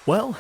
Well,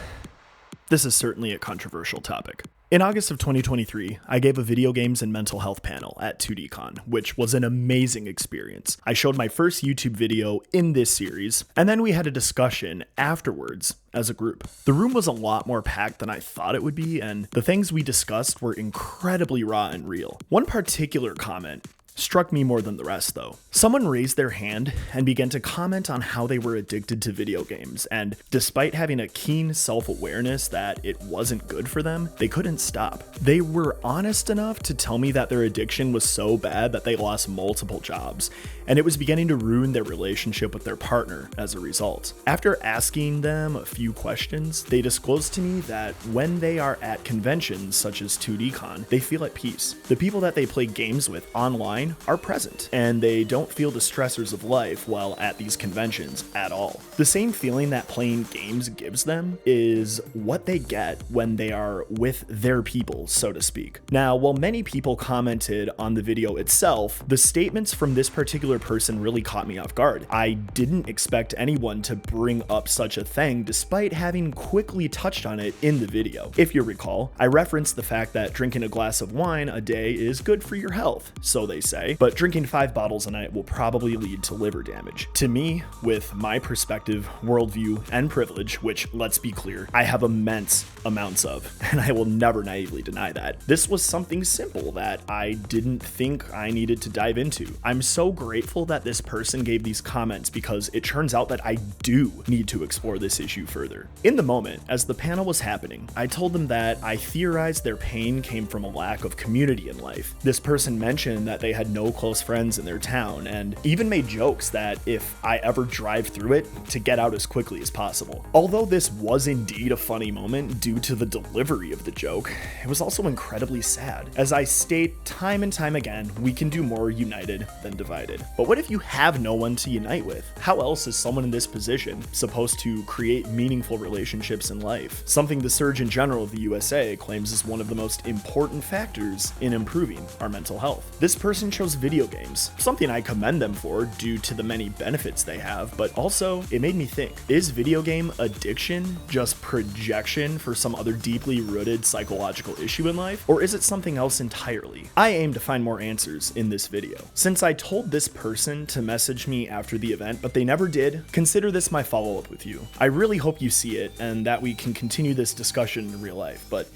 this is certainly a controversial topic. In August of 2023, I gave a video games and mental health panel at 2DCon, which was an amazing experience. I showed my first YouTube video in this series, and then we had a discussion afterwards as a group. The room was a lot more packed than I thought it would be, and the things we discussed were incredibly raw and real. One particular comment struck me more than the rest, though. Someone raised their hand and began to comment on how they were addicted to video games, and despite having a keen self-awareness that it wasn't good for them, they couldn't stop. They were honest enough to tell me that their addiction was so bad that they lost multiple jobs, and it was beginning to ruin their relationship with their partner as a result. After asking them a few questions, they disclosed to me that when they are at conventions such as 2DCon, they feel at peace. The people that they play games with online are present, and they don't feel the stressors of life while at these conventions at all. The same feeling that playing games gives them is what they get when they are with their people, so to speak. Now, while many people commented on the video itself, the statements from this particular person really caught me off guard. I didn't expect anyone to bring up such a thing despite having quickly touched on it in the video. If you recall, I referenced the fact that drinking a glass of wine a day is good for your health, so they say, but drinking 5 bottles a night will probably lead to liver damage. To me, with my perspective, worldview, and privilege, which, let's be clear, I have immense amounts of, and I will never naively deny that, this was something simple that I didn't think I needed to dive into. I'm so grateful that this person gave these comments because it turns out that I do need to explore this issue further. In the moment, as the panel was happening, I told them that I theorized their pain came from a lack of community in life. This person mentioned that they had no close friends in their town, and even made jokes that if I ever drive through it, to get out as quickly as possible. Although this was indeed a funny moment due to the delivery of the joke, it was also incredibly sad. As I state time and time again, we can do more united than divided. But what if you have no one to unite with? How else is someone in this position supposed to create meaningful relationships in life? Something the Surgeon General of the USA claims is one of the most important factors in improving our mental health. This person chose video games, something I commend them for due to the many benefits they have, but also it made me think, is video game addiction just projection for some other deeply rooted psychological issue in life, or is it something else entirely? I aim to find more answers in this video. Since I told this person to message me after the event, but they never did, consider this my follow-up with you. I really hope you see it and that we can continue this discussion in real life, but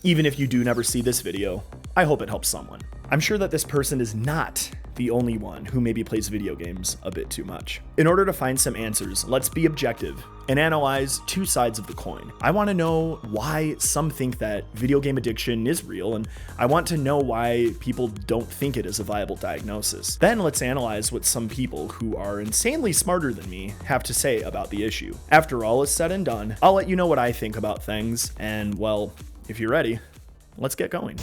even if you do never see this video, I hope it helps someone. I'm sure that this person is not the only one who maybe plays video games a bit too much. In order to find some answers, let's be objective and analyze two sides of the coin. I want to know why some think that video game addiction is real, and I want to know why people don't think it is a viable diagnosis. Then let's analyze what some people who are insanely smarter than me have to say about the issue. After all is said and done, I'll let you know what I think about things, and well, if you're ready, let's get going.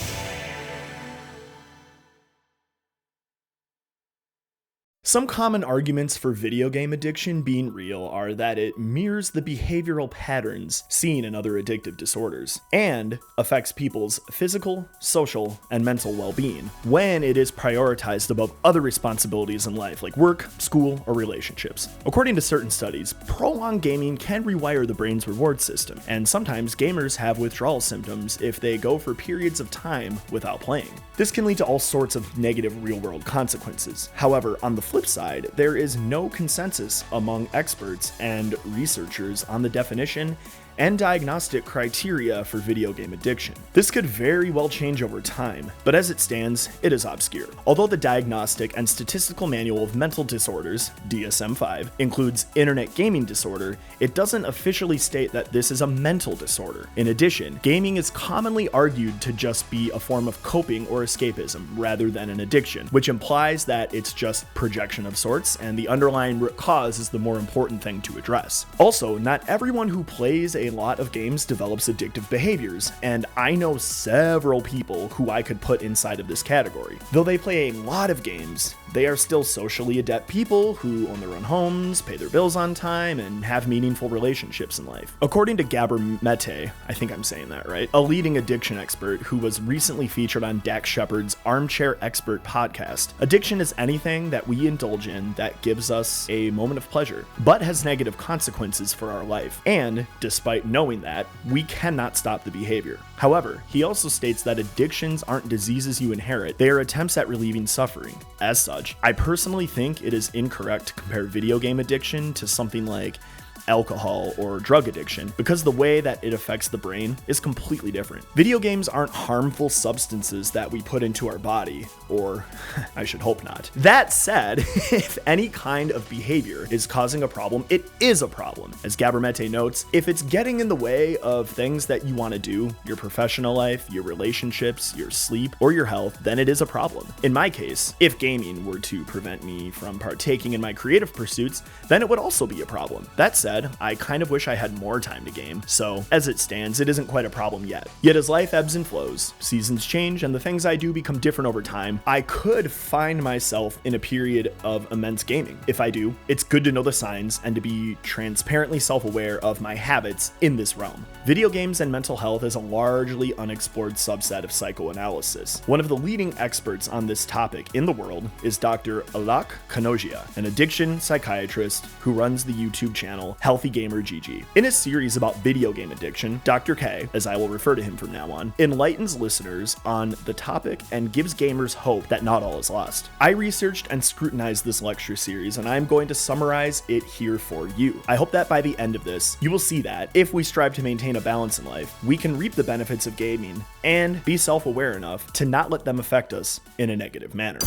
Some common arguments for video game addiction being real are that it mirrors the behavioral patterns seen in other addictive disorders, and affects people's physical, social, and mental well-being when it is prioritized above other responsibilities in life like work, school, or relationships. According to certain studies, prolonged gaming can rewire the brain's reward system, and sometimes gamers have withdrawal symptoms if they go for periods of time without playing. This can lead to all sorts of negative real-world consequences. However, on the flip side, there is no consensus among experts and researchers on the definition and diagnostic criteria for video game addiction. This could very well change over time, but as it stands, it is obscure. Although the Diagnostic and Statistical Manual of Mental Disorders, DSM-5, includes internet gaming disorder, it doesn't officially state that this is a mental disorder. In addition, gaming is commonly argued to just be a form of coping or escapism rather than an addiction, which implies that it's just projection of sorts, and the underlying root cause is the more important thing to address. Also, not everyone who plays a lot of games develops addictive behaviors, and I know several people who I could put inside of this category. Though they play a lot of games, they are still socially adept people who own their own homes, pay their bills on time, and have meaningful relationships in life. According to Gabor Mate, I think I'm saying that right, a leading addiction expert who was recently featured on Dax Shepard's Armchair Expert podcast, addiction is anything that we indulge in that gives us a moment of pleasure, but has negative consequences for our life. And despite despite knowing that we cannot stop the behavior. However, he also states that addictions aren't diseases you inherit, they are attempts at relieving suffering. As such, I personally think it is incorrect to compare video game addiction to something like alcohol or drug addiction, because the way that it affects the brain is completely different. Video games aren't harmful substances that we put into our body, or I should hope not. That said, if any kind of behavior is causing a problem, it is a problem. As Gabramete notes, if it's getting in the way of things that you want to do, your professional life, your relationships, your sleep, or your health, then it is a problem. In my case, if gaming were to prevent me from partaking in my creative pursuits, then it would also be a problem. That said, I kind of wish I had more time to game, so as it stands, it isn't quite a problem yet. Yet as life ebbs and flows, seasons change, and the things I do become different over time, I could find myself in a period of immense gaming. If I do, it's good to know the signs and to be transparently self-aware of my habits in this realm. Video games and mental health is a largely unexplored subset of psychoanalysis. One of the leading experts on this topic in the world is Dr. Alok Kanogia, an addiction psychiatrist who runs the YouTube channel Healthy Gamer GG. In his series about video game addiction, Dr. K, as I will refer to him from now on, enlightens listeners on the topic and gives gamers hope that not all is lost. I researched and scrutinized this lecture series, and I'm going to summarize it here for you. I hope that by the end of this, you will see that if we strive to maintain a balance in life, we can reap the benefits of gaming and be self-aware enough to not let them affect us in a negative manner.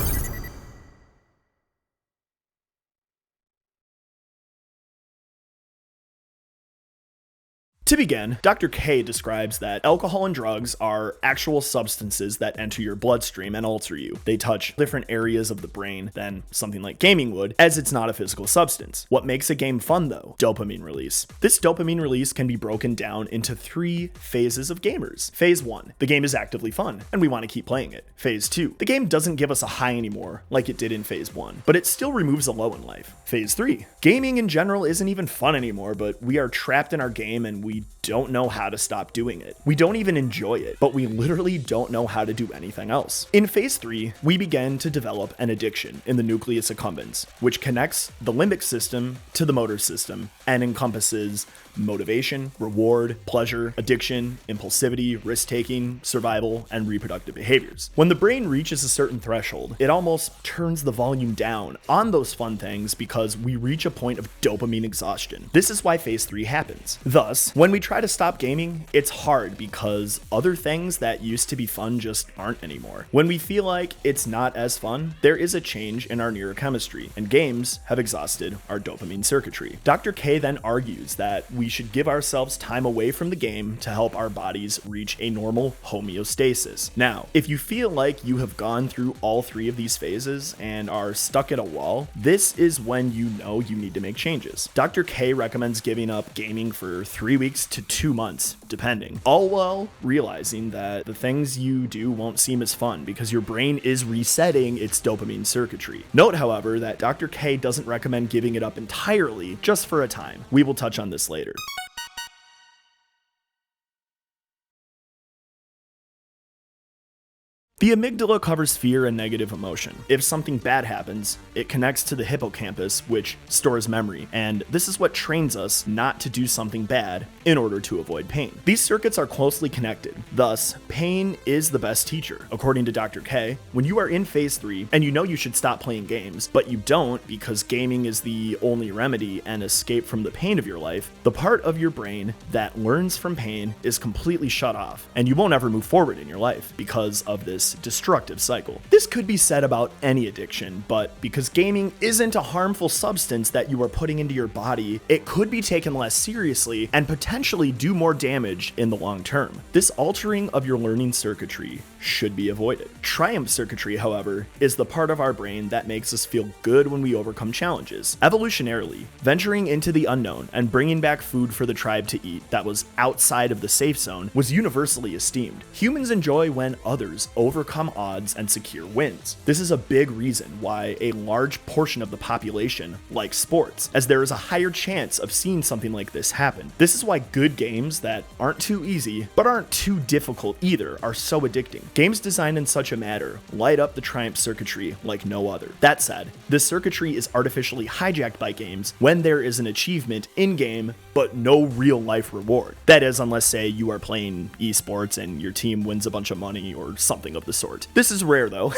To begin, Dr. K describes that alcohol and drugs are actual substances that enter your bloodstream and alter you. They touch different areas of the brain than something like gaming would, as it's not a physical substance. What makes a game fun though? Dopamine release. This dopamine release can be broken down into 3 phases of gamers. Phase 1, the game is actively fun, and we want to keep playing it. Phase 2, the game doesn't give us a high anymore, like it did in Phase 1, but it still removes a low in life. Phase 3, gaming in general isn't even fun anymore, but we are trapped in our game and we don't know how to stop doing it. We don't even enjoy it, but we literally don't know how to do anything else. In Phase 3, we begin to develop an addiction in the nucleus accumbens, which connects the limbic system to the motor system and encompasses motivation, reward, pleasure, addiction, impulsivity, risk-taking, survival, and reproductive behaviors. When the brain reaches a certain threshold, it almost turns the volume down on those fun things because we reach a point of dopamine exhaustion. This is why Phase 3 happens. Thus, when we try to stop gaming, it's hard because other things that used to be fun just aren't anymore. When we feel like it's not as fun, there is a change in our neurochemistry, and games have exhausted our dopamine circuitry. Dr. K then argues that we should give ourselves time away from the game to help our bodies reach a normal homeostasis. Now, if you feel like you have gone through all 3 of these phases and are stuck at a wall, this is when you know you need to make changes. Dr. K recommends giving up gaming for 3 weeks to 2 months, depending, all while realizing that the things you do won't seem as fun because your brain is resetting its dopamine circuitry. Note, however, that Dr. K doesn't recommend giving it up entirely just for a time. We will touch on this later. The amygdala covers fear and negative emotion. If something bad happens, it connects to the hippocampus, which stores memory, and this is what trains us not to do something bad in order to avoid pain. These circuits are closely connected, thus, pain is the best teacher. According to Dr. K, when you are in Phase 3 and you know you should stop playing games, but you don't because gaming is the only remedy and escape from the pain of your life, the part of your brain that learns from pain is completely shut off, and you won't ever move forward in your life because of this destructive cycle. This could be said about any addiction, but because gaming isn't a harmful substance that you are putting into your body, it could be taken less seriously and potentially do more damage in the long term. This altering of your learning circuitry should be avoided. Triumph circuitry, however, is the part of our brain that makes us feel good when we overcome challenges. Evolutionarily, venturing into the unknown and bringing back food for the tribe to eat that was outside of the safe zone was universally esteemed. Humans enjoy when others overcome overcome odds and secure wins. This is a big reason why a large portion of the population likes sports, as there is a higher chance of seeing something like this happen. This is why good games that aren't too easy, but aren't too difficult either, are so addicting. Games designed in such a manner light up the Triumph circuitry like no other. That said, this circuitry is artificially hijacked by games when there is an achievement in-game, but no real-life reward. That is, unless, say, you are playing esports and your team wins a bunch of money or something of the sort. This is rare, though,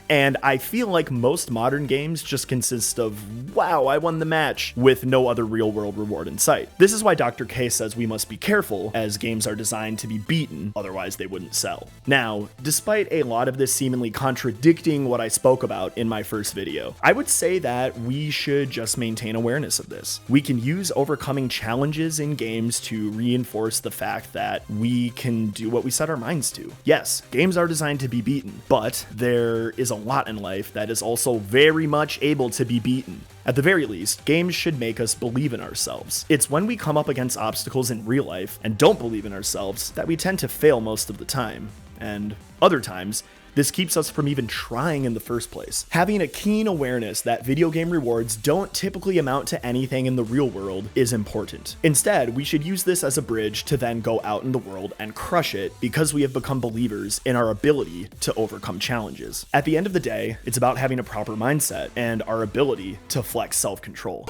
and I feel like most modern games just consist of, wow, I won the match, with no other real-world reward in sight. This is why Dr. K says we must be careful, as games are designed to be beaten, otherwise they wouldn't sell. Now, despite a lot of this seemingly contradicting what I spoke about in my first video, I would say that we should just maintain awareness of this. We can use overcoming challenges in games to reinforce the fact that we can do what we set our minds to. Yes, games are designed to be beaten, but there is a lot in life that is also very much able to be beaten. At the very least, games should make us believe in ourselves. It's when we come up against obstacles in real life and don't believe in ourselves that we tend to fail most of the time. And other times, this keeps us from even trying in the first place. Having a keen awareness that video game rewards don't typically amount to anything in the real world is important. Instead, we should use this as a bridge to then go out in the world and crush it because we have become believers in our ability to overcome challenges. At the end of the day, it's about having a proper mindset and our ability to flex self-control.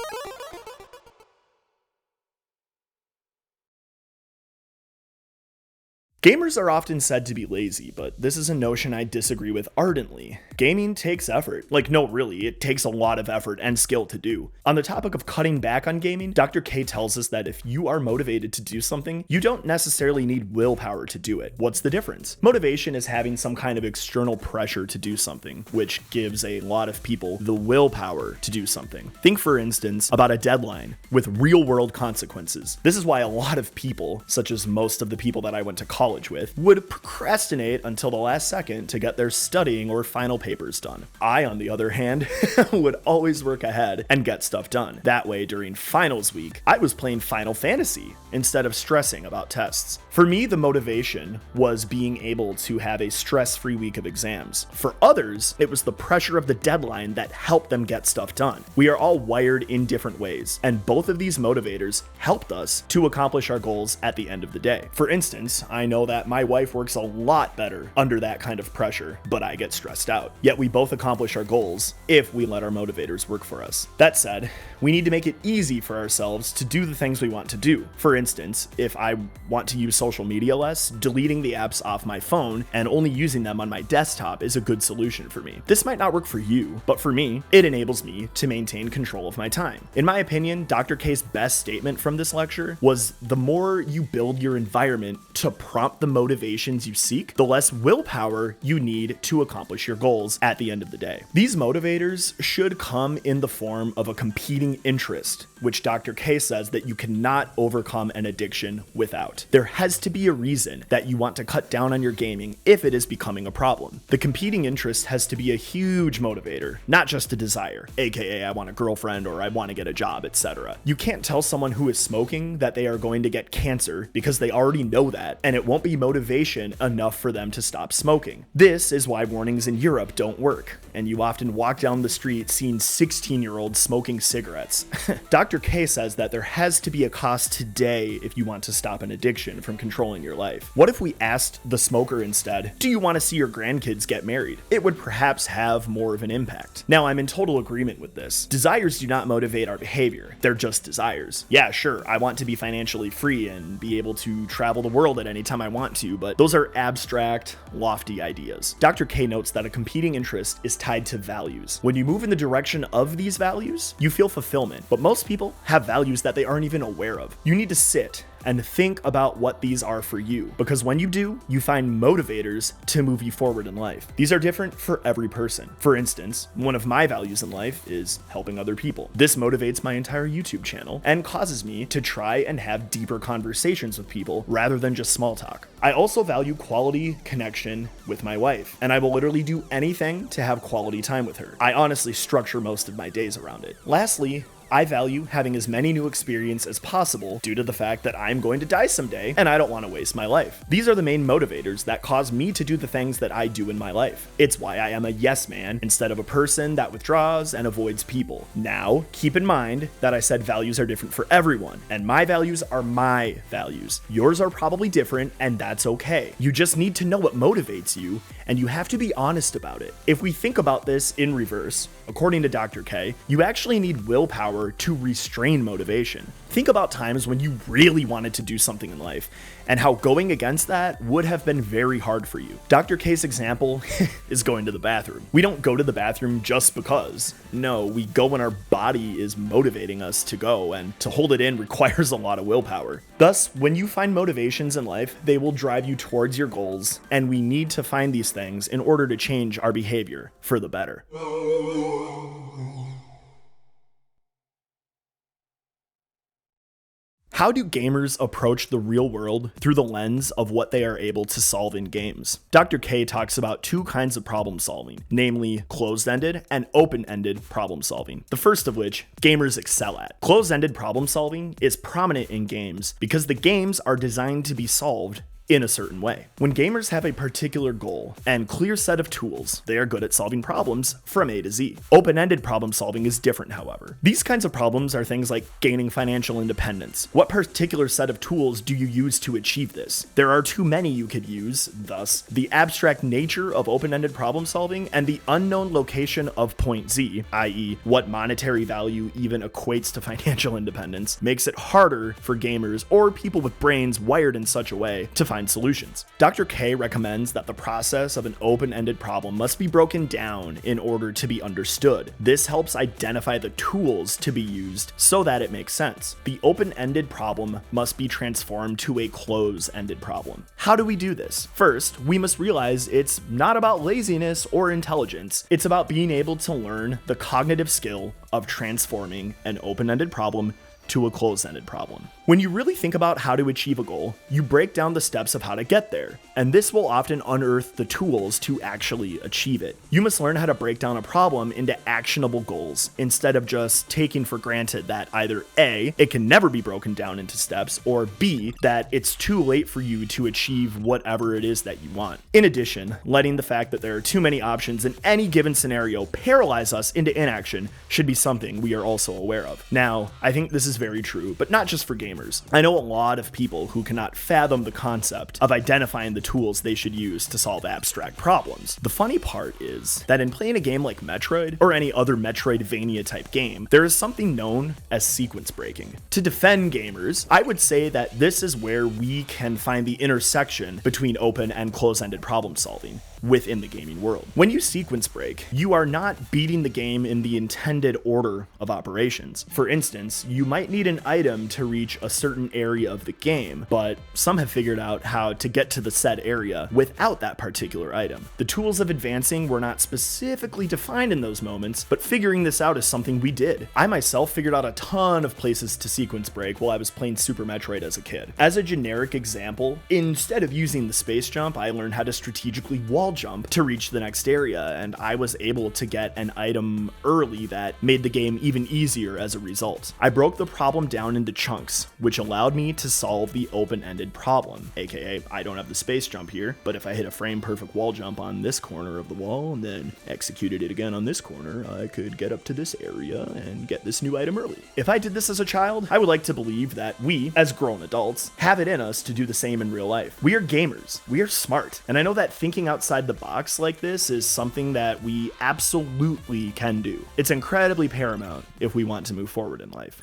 Gamers are often said to be lazy, but this is a notion I disagree with ardently. Gaming takes effort. Like, no, really, it takes a lot of effort and skill to do. On the topic of cutting back on gaming, Dr. K tells us that if you are motivated to do something, you don't necessarily need willpower to do it. What's the difference? Motivation is having some kind of external pressure to do something, which gives a lot of people the willpower to do something. Think, for instance, about a deadline with real-world consequences. This is why a lot of people, such as most of the people that I went to college with, would procrastinate until the last second to get their studying or final papers done. I, on the other hand, would always work ahead and get stuff done. That way, during finals week, I was playing Final Fantasy instead of stressing about tests. For me, the motivation was being able to have a stress-free week of exams. For others, it was the pressure of the deadline that helped them get stuff done. We are all wired in different ways, and both of these motivators helped us to accomplish our goals at the end of the day. For instance, I know that my wife works a lot better under that kind of pressure, but I get stressed out. Yet we both accomplish our goals if we let our motivators work for us. That said, we need to make it easy for ourselves to do the things we want to do. For instance, if I want to use social media less, deleting the apps off my phone and only using them on my desktop is a good solution for me. This might not work for you, but for me, it enables me to maintain control of my time. In my opinion, Dr. K's best statement from this lecture was, the more you build your environment to prompt the motivations you seek, the less willpower you need to accomplish your goals at the end of the day. These motivators should come in the form of a competing interest, which Dr. K says that you cannot overcome an addiction without. There has to be a reason that you want to cut down on your gaming if it is becoming a problem. The competing interest has to be a huge motivator, not just a desire, aka I want a girlfriend or I want to get a job, etc. You can't tell someone who is smoking that they are going to get cancer because they already know that, and it won't be motivation enough for them to stop smoking. This is why warnings in Europe don't work, and you often walk down the street seeing 16-year-olds smoking cigarettes. Dr. K says that there has to be a cost today if you want to stop an addiction from controlling your life. What if we asked the smoker instead, do you want to see your grandkids get married? It would perhaps have more of an impact. Now, I'm in total agreement with this. Desires do not motivate our behavior. They're just desires. Yeah, sure, I want to be financially free and be able to travel the world at any time I want to, but those are abstract, lofty ideas. Dr. K notes that a competing interest is tied to values. When you move in the direction of these values, you feel fulfillment, but most people have values that they aren't even aware of. You need to sit and think about what these are for you, because when you do, you find motivators to move you forward in life. These are different for every person. For instance, one of my values in life is helping other people. This motivates my entire YouTube channel and causes me to try and have deeper conversations with people rather than just small talk. I also value quality connection with my wife, and I will literally do anything to have quality time with her. I honestly structure most of my days around it. Lastly, I value having as many new experiences as possible due to the fact that I'm going to die someday and I don't want to waste my life. These are the main motivators that cause me to do the things that I do in my life. It's why I am a yes man instead of a person that withdraws and avoids people. Now, keep in mind that I said values are different for everyone, and my values are my values. Yours are probably different, and that's okay. You just need to know what motivates you, and you have to be honest about it. If we think about this in reverse, according to Dr. K, you actually need willpower to restrain motivation. Think about times when you really wanted to do something in life, and how going against that would have been very hard for you. Dr. K's example is going to the bathroom. We don't go to the bathroom just because. No, we go when our body is motivating us to go, and to hold it in requires a lot of willpower. Thus, when you find motivations in life, they will drive you towards your goals, and we need to find these things in order to change our behavior for the better. How do gamers approach the real world through the lens of what they are able to solve in games? Dr. K talks about two kinds of problem solving, namely closed-ended and open-ended problem solving, the first of which gamers excel at. Closed-ended problem solving is prominent in games because the games are designed to be solved in a certain way. When gamers have a particular goal and clear set of tools, they are good at solving problems from A to Z. Open-ended problem solving is different, however. These kinds of problems are things like gaining financial independence. What particular set of tools do you use to achieve this? There are too many you could use, thus, the abstract nature of open-ended problem solving and the unknown location of point Z, i.e., what monetary value even equates to financial independence, makes it harder for gamers or people with brains wired in such a way to find solutions. Dr. K recommends that the process of an open-ended problem must be broken down in order to be understood. This helps identify the tools to be used so that it makes sense. The open-ended problem must be transformed to a close-ended problem. How do we do this? First, we must realize it's not about laziness or intelligence. It's about being able to learn the cognitive skill of transforming an open-ended problem to a closed-ended problem. When you really think about how to achieve a goal, you break down the steps of how to get there, and this will often unearth the tools to actually achieve it. You must learn how to break down a problem into actionable goals instead of just taking for granted that either A, it can never be broken down into steps, or B, that it's too late for you to achieve whatever it is that you want. In addition, letting the fact that there are too many options in any given scenario paralyze us into inaction should be something we are also aware of. Now, I think this is very true, but not just for gamers. I know a lot of people who cannot fathom the concept of identifying the tools they should use to solve abstract problems. The funny part is that in playing a game like Metroid, or any other Metroidvania type game, there is something known as sequence breaking. To defend gamers, I would say that this is where we can find the intersection between open and close-ended problem solving within the gaming world. When you sequence break, you are not beating the game in the intended order of operations. For instance, you might need an item to reach a certain area of the game, but some have figured out how to get to the said area without that particular item. The tools of advancing were not specifically defined in those moments, but figuring this out is something we did. I myself figured out a ton of places to sequence break while I was playing Super Metroid as a kid. As a generic example, instead of using the space jump, I learned how to strategically wall jump to reach the next area, and I was able to get an item early that made the game even easier as a result. I broke the problem down into chunks, which allowed me to solve the open-ended problem, aka I don't have the space jump here, but if I hit a frame perfect wall jump on this corner of the wall and then executed it again on this corner, I could get up to this area and get this new item early. If I did this as a child, I would like to believe that we, as grown adults, have it in us to do the same in real life. We are gamers, we are smart, and I know that thinking outside the box like this is something that we absolutely can do. It's incredibly paramount if we want to move forward in life.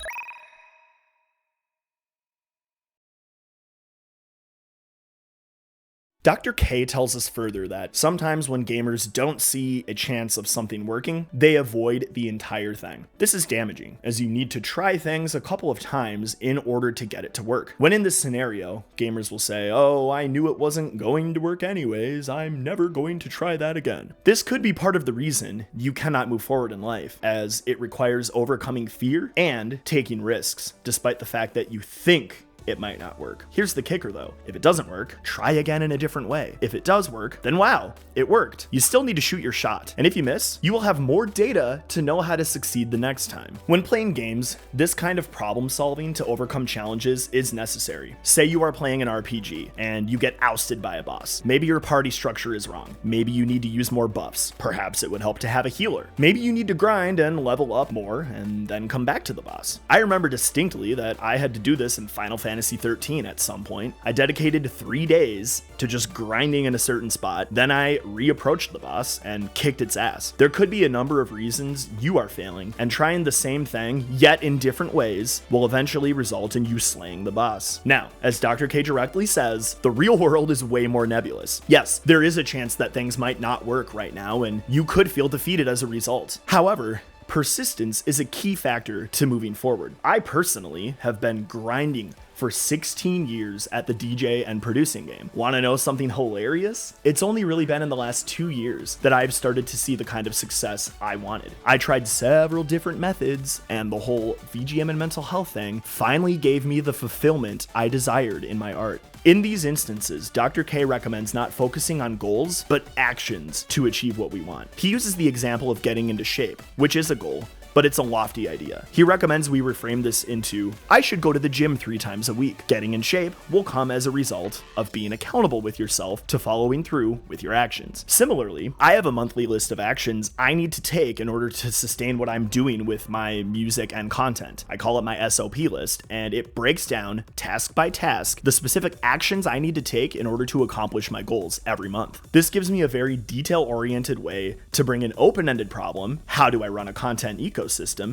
Dr. K tells us further that sometimes when gamers don't see a chance of something working, they avoid the entire thing. This is damaging, as you need to try things a couple of times in order to get it to work. When in this scenario, gamers will say, "Oh, I knew it wasn't going to work anyways, I'm never going to try that again." This could be part of the reason you cannot move forward in life, as it requires overcoming fear and taking risks, despite the fact that you think it might not work. Here's the kicker though. If it doesn't work, try again in a different way. If it does work, then wow, it worked. You still need to shoot your shot. And if you miss, you will have more data to know how to succeed the next time. When playing games, this kind of problem solving to overcome challenges is necessary. Say you are playing an RPG and you get ousted by a boss. Maybe your party structure is wrong. Maybe you need to use more buffs. Perhaps it would help to have a healer. Maybe you need to grind and level up more and then come back to the boss. I remember distinctly that I had to do this in Final Fantasy 13 at some point. I dedicated 3 days to just grinding in a certain spot. Then I reapproached the boss and kicked its ass. There could be a number of reasons you are failing, and trying the same thing, yet in different ways, will eventually result in you slaying the boss. Now, as Dr. K directly says, the real world is way more nebulous. Yes, there is a chance that things might not work right now, and you could feel defeated as a result. However, persistence is a key factor to moving forward. I personally have been grinding for 16 years at the DJ and producing game. Want to know something hilarious? It's only really been in the last 2 years that I've started to see the kind of success I wanted. I tried several different methods, and the whole VGM and mental health thing finally gave me the fulfillment I desired in my art. In these instances, Dr. K recommends not focusing on goals, but actions to achieve what we want. He uses the example of getting into shape, which is a goal, but it's a lofty idea. He recommends we reframe this into, I should go to the gym 3 times a week. Getting in shape will come as a result of being accountable with yourself to following through with your actions. Similarly, I have a monthly list of actions I need to take in order to sustain what I'm doing with my music and content. I call it my SOP list, and it breaks down task by task the specific actions I need to take in order to accomplish my goals every month. This gives me a very detail-oriented way to bring an open-ended problem, how do I run a content ecosystem,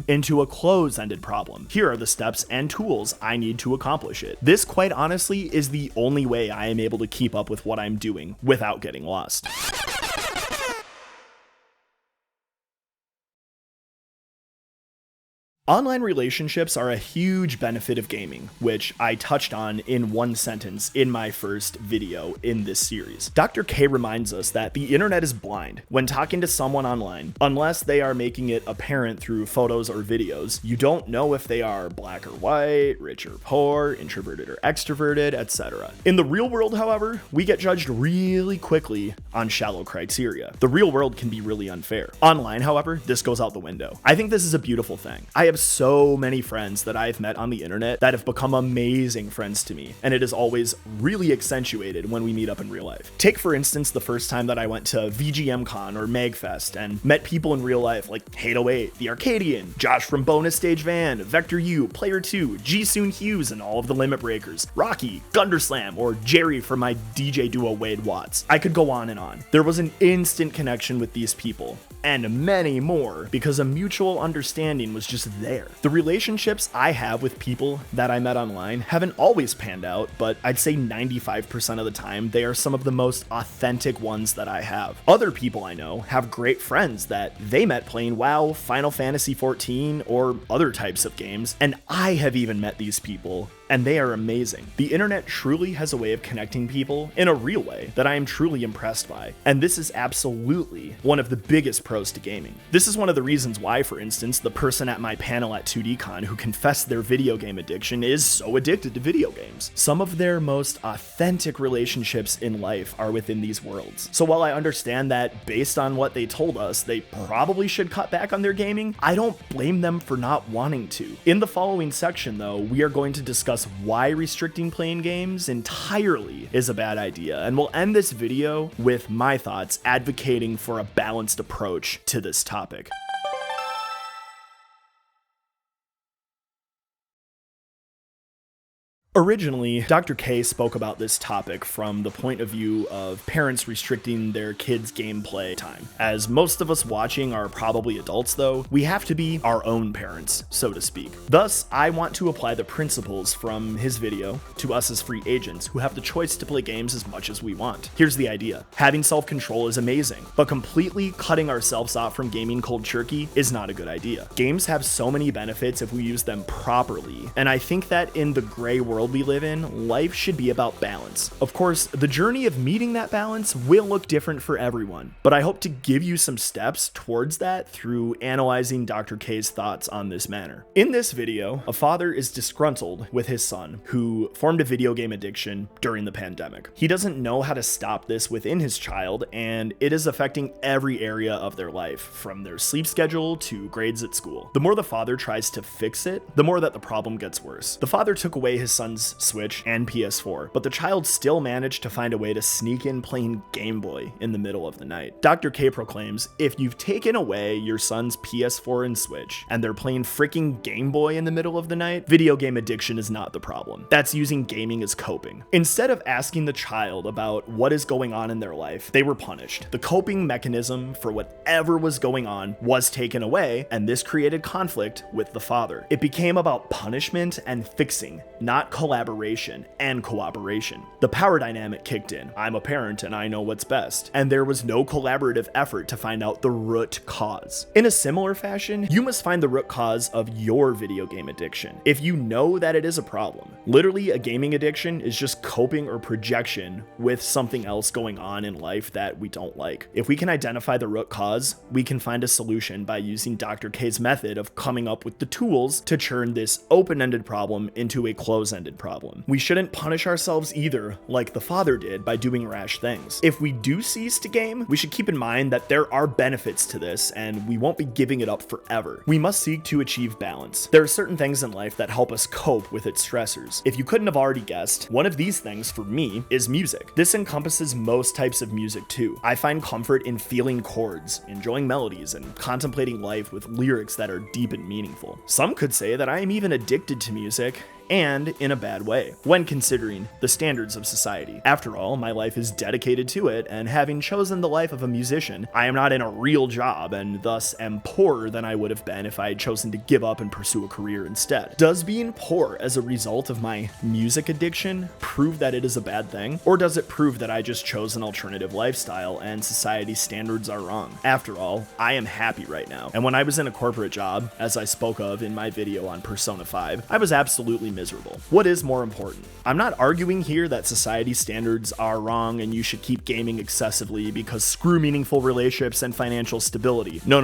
into a close-ended problem. Here are the steps and tools I need to accomplish it. This, quite honestly, is the only way I am able to keep up with what I'm doing without getting lost. Online relationships are a huge benefit of gaming, which I touched on in one sentence in my first video in this series. Dr. K reminds us that the internet is blind. When talking to someone online, unless they are making it apparent through photos or videos, you don't know if they are black or white, rich or poor, introverted or extroverted, etc. In the real world, however, we get judged really quickly on shallow criteria. The real world can be really unfair. Online, however, this goes out the window. I think this is a beautiful thing. I have so many friends that I've met on the internet that have become amazing friends to me, and it is always really accentuated when we meet up in real life. Take for instance the first time that I went to VGM Con or MagFest and met people in real life like Hate08, The Arcadian, Josh from Bonus Stage Van, Vector U, Player 2, G-Soon Hughes and all of the Limit Breakers, Rocky, Gunderslam, or Jerry from my DJ duo Wade Watts. I could go on and on. There was an instant connection with these people, and many more, because a mutual understanding was just there. The relationships I have with people that I met online haven't always panned out, but I'd say 95% of the time they are some of the most authentic ones that I have. Other people I know have great friends that they met playing WoW, Final Fantasy 14, or other types of games, and I have even met these people, and they are amazing. The internet truly has a way of connecting people in a real way that I am truly impressed by, and this is absolutely one of the biggest pros to gaming. This is one of the reasons why, for instance, the person at my panel at 2DCon who confessed their video game addiction is so addicted to video games. Some of their most authentic relationships in life are within these worlds. So while I understand that based on what they told us, they probably should cut back on their gaming, I don't blame them for not wanting to. In the following section though, we are going to discuss why restricting playing games entirely is a bad idea, and we'll end this video with my thoughts advocating for a balanced approach to this topic. Originally, Dr. K spoke about this topic from the point of view of parents restricting their kids' gameplay time. As most of us watching are probably adults though, we have to be our own parents, so to speak. Thus, I want to apply the principles from his video to us as free agents who have the choice to play games as much as we want. Here's the idea. Having self-control is amazing, but completely cutting ourselves off from gaming cold turkey is not a good idea. Games have so many benefits if we use them properly, and I think that in the gray world world we live in, life should be about balance. Of course, the journey of meeting that balance will look different for everyone, but I hope to give you some steps towards that through analyzing Dr. K's thoughts on this matter. In this video, a father is disgruntled with his son who formed a video game addiction during the pandemic. He doesn't know how to stop this within his child, and it is affecting every area of their life, from their sleep schedule to grades at school. The more the father tries to fix it, the more that the problem gets worse. The father took away his son's Switch and PS4, but the child still managed to find a way to sneak in playing Game Boy in the middle of the night. Dr. K proclaims, if you've taken away your son's PS4 and Switch, and they're playing freaking Game Boy in the middle of the night, video game addiction is not the problem. That's using gaming as coping. Instead of asking the child about what is going on in their life, they were punished. The coping mechanism for whatever was going on was taken away, and this created conflict with the father. It became about punishment and fixing, not collaboration and cooperation. The power dynamic kicked in. I'm a parent and I know what's best, and there was no collaborative effort to find out the root cause. In a similar fashion, you must find the root cause of your video game addiction. If you know that it is a problem, literally a gaming addiction is just coping or projection with something else going on in life that we don't like. If we can identify the root cause, we can find a solution by using Dr. K's method of coming up with the tools to turn this open-ended problem into a close-ended problem. We shouldn't punish ourselves either, like the father did, by doing rash things. If we do cease to game, we should keep in mind that there are benefits to this, and we won't be giving it up forever. We must seek to achieve balance. There are certain things in life that help us cope with its stressors. If you couldn't have already guessed, one of these things for me is music. This encompasses most types of music too. I find comfort in feeling chords, enjoying melodies, and contemplating life with lyrics that are deep and meaningful. Some could say that I am even addicted to music, and in a bad way, when considering the standards of society. After all, my life is dedicated to it, and having chosen the life of a musician, I am not in a real job and thus am poorer than I would have been if I had chosen to give up and pursue a career instead. Does being poor as a result of my music addiction prove that it is a bad thing? Or does it prove that I just chose an alternative lifestyle and society's standards are wrong? After all, I am happy right now. And when I was in a corporate job, as I spoke of in my video on Persona 5, I was absolutely miserable. What is more important? I'm not arguing here that society's standards are wrong and you should keep gaming excessively because screw meaningful relationships and financial stability. No.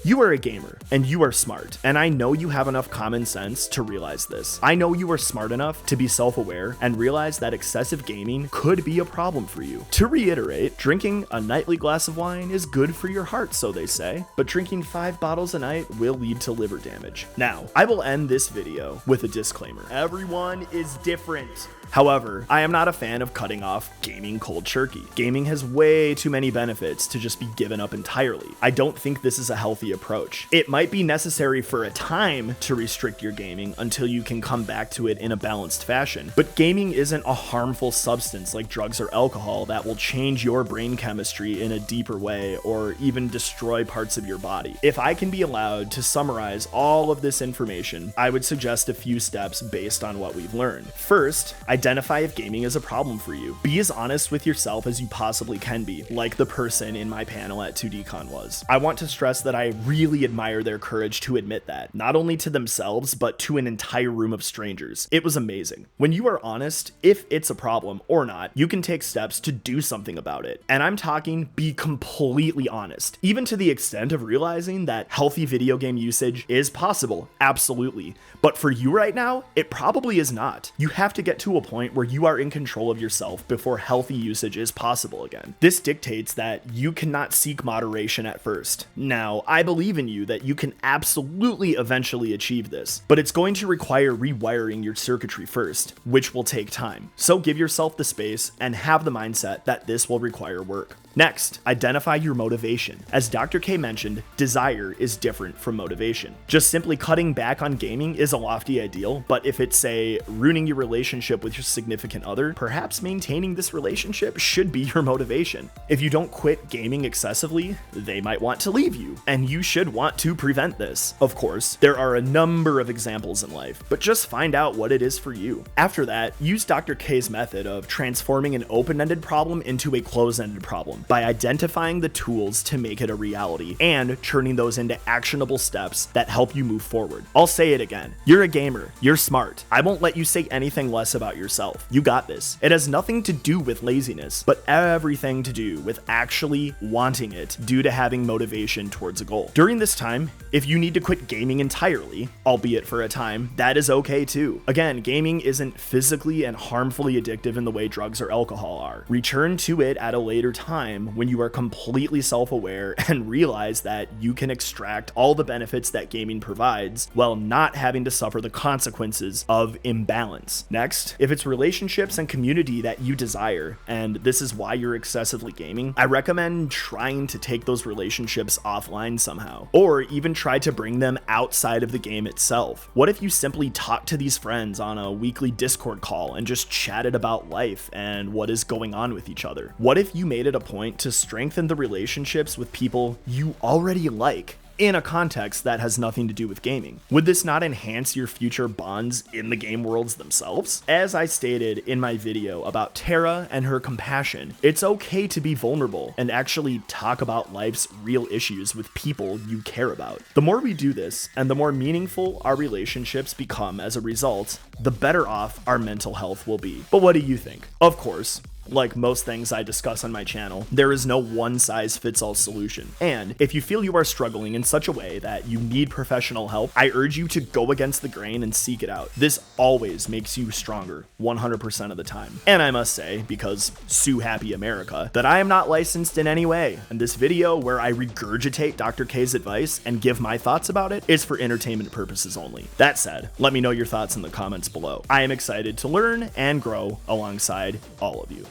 You are a gamer and you are smart, and I know you have enough common sense to realize this. I know you are smart enough to be self-aware and realize that excessive gaming could be a problem for you. To reiterate, drinking a nightly glass of wine is good for your heart, so they say, but drinking 5 bottles a night will lead to liver damage. Now, I will end this video with a disclaimer. Everyone is different. However, I am not a fan of cutting off gaming cold turkey. Gaming has way too many benefits to just be given up entirely. I don't think this is a healthy approach. It might be necessary for a time to restrict your gaming until you can come back to it in a balanced fashion, but gaming isn't a harmful substance like drugs or alcohol that will change your brain chemistry in a deeper way or even destroy parts of your body. If I can be allowed to summarize all of this information, I would suggest a few steps based on what we've learned. First, identify if gaming is a problem for you. Be as honest with yourself as you possibly can be, like the person in my panel at 2DCon was. I want to stress that I really admire their courage to admit that, not only to themselves, but to an entire room of strangers. It was amazing. When you are honest, if it's a problem or not, you can take steps to do something about it. And I'm talking be completely honest, even to the extent of realizing that healthy video game usage is possible, absolutely. But for you right now, it probably is not. You have to get to a point where you are in control of yourself before healthy usage is possible again. This dictates that you cannot seek moderation at first. Now, I believe in you that you can absolutely eventually achieve this, but it's going to require rewiring your circuitry first, which will take time. So give yourself the space and have the mindset that this will require work. Next, identify your motivation. As Dr. K mentioned, desire is different from motivation. Just simply cutting back on gaming is a lofty ideal, but if it's, say, ruining your relationship with your significant other, perhaps maintaining this relationship should be your motivation. If you don't quit gaming excessively, they might want to leave you, and you should want to prevent this. Of course, there are a number of examples in life, but just find out what it is for you. After that, use Dr. K's method of transforming an open-ended problem into a closed-ended problem. by identifying the tools to make it a reality and turning those into actionable steps that help you move forward. I'll say it again. You're a gamer. You're smart. I won't let you say anything less about yourself. You got this. It has nothing to do with laziness, but everything to do with actually wanting it due to having motivation towards a goal. During this time, if you need to quit gaming entirely, albeit for a time, that is okay too. Again, gaming isn't physically and harmfully addictive in the way drugs or alcohol are. Return to it at a later time when you are completely self-aware and realize that you can extract all the benefits that gaming provides while not having to suffer the consequences of imbalance. Next, if it's relationships and community that you desire, and this is why you're excessively gaming, I recommend trying to take those relationships offline somehow, or even try to bring them outside of the game itself. What if you simply talked to these friends on a weekly Discord call and just chatted about life and what is going on with each other? What if you made it a point to strengthen the relationships with people you already like in a context that has nothing to do with gaming? Would this not enhance your future bonds in the game worlds themselves? As I stated in my video about Tara and her compassion, it's okay to be vulnerable and actually talk about life's real issues with people you care about. The more we do this, and the more meaningful our relationships become as a result, the better off our mental health will be. But what do you think? Of course, like most things I discuss on my channel, there is no one-size-fits-all solution. And if you feel you are struggling in such a way that you need professional help, I urge you to go against the grain and seek it out. This always makes you stronger, 100% of the time. And I must say, because Sue Happy America, that I am not licensed in any way. And this video, where I regurgitate Dr. K's advice and give my thoughts about it, is for entertainment purposes only. That said, let me know your thoughts in the comments below. I am excited to learn and grow alongside all of you.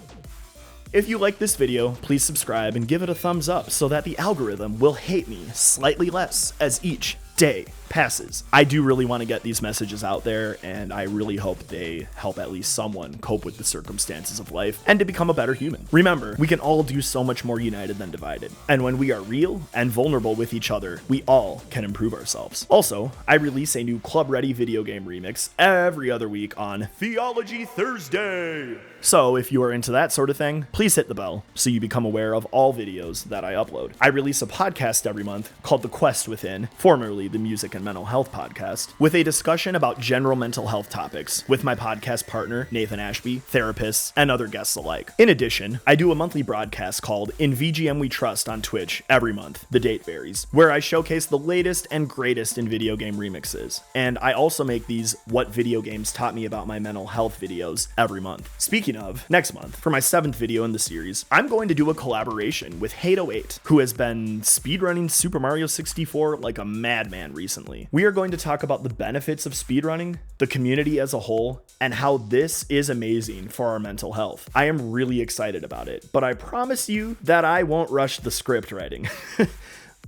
If you like this video, please subscribe and give it a thumbs up so that the algorithm will hate me slightly less as each day passes. I do really want to get these messages out there, and I really hope they help at least someone cope with the circumstances of life and to become a better human. Remember, we can all do so much more united than divided. And when we are real and vulnerable with each other, we all can improve ourselves. Also, I release a new Club Ready video game remix every other week on Theology Thursday. So if you are into that sort of thing, please hit the bell so you become aware of all videos that I upload. I release a podcast every month called The Quest Within, formerly the Music and Mental Health Podcast, with a discussion about general mental health topics with my podcast partner, Nathan Ashby, therapists, and other guests alike. In addition, I do a monthly broadcast called In VGM We Trust on Twitch every month, the date varies, where I showcase the latest and greatest in video game remixes. And I also make these What Video Games Taught Me About My Mental Health videos every month. Speaking of, next month, for my 7th video in the series, I'm going to do a collaboration with Hate08, who has been speedrunning Super Mario 64 like a madman recently. We are going to talk about the benefits of speedrunning, the community as a whole, and how this is amazing for our mental health. I am really excited about it, but I promise you that I won't rush the script writing.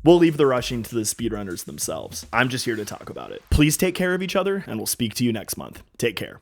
We'll leave the rushing to the speedrunners themselves. I'm just here to talk about it. Please take care of each other, and we'll speak to you next month. Take care.